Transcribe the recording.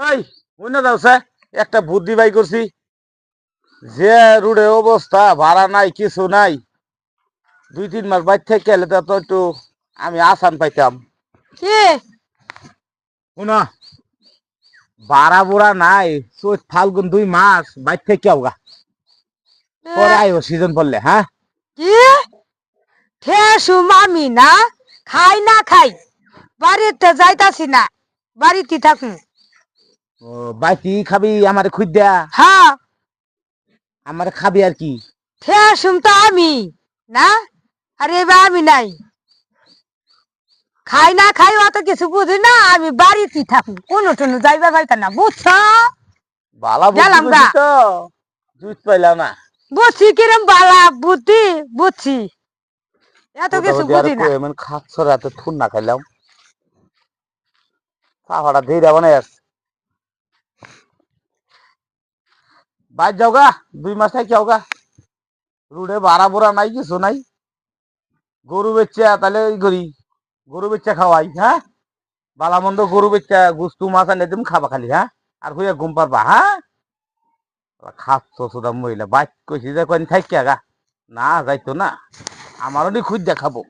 এই বুঝনা যাওছে একটা বুদ্ধি বাই করছি যে রোডে অবস্থা ভাড়া নাই কিছু নাই 2-3 মাস বাইর থেকে এলে তো একটু আমি আসান পাইতাম কি শুনা ভাড়া বুড়া নাই চৈত ফাল্গুন 2 মাস বাইর থেকে আওগা পরে আইও সিজন পড়লে হ্যাঁ কি ঠেসু মামি না খাই না খাই বাড়িতে যাইতাছি না বাড়িতে থাকুন ও বাইতি খাবি আমারে খুঁজ দেয়া হ্যাঁ আমারে খাবি আর কি ঠেসুম তো আমি না আরে এবার আমি নাই খাই না খাই অত কিছু বুঝি না আমি বাড়িতে থাকুন কোনো টনু যাইবা পাইতা না বুঝছো বালা বুদ্ধি গেলাম করছি গা তো জুত পাইলাম না বুঝছি কিরম বালা বুদ্ধি বুঝছি এত কিছু বুঝি না এমন খাচ্ছ রাতে থুন না খাইলাম চাপাটা ধীরে বানাই আসছে বাইর যাও গা 2 মাস থাকি যাও গা রুডে ভাড়া বুড়া নাই কিছু নাই গরু বেচা তাহলে এই করি গরু বেচা খাওয়াই হ্যাঁ বালা মন্দ গরু বেচা গুস্তু মাছ আনে তুমি খাবা খালি হ্যাঁ আর হইয়া ঘুম পারবা হ্যাঁ খাচ্ছ সুদা মহিলা বাইক কইছি যে কয়েন থাকি গা না যাইতো না আমারও নি খুঁজ দেখাবো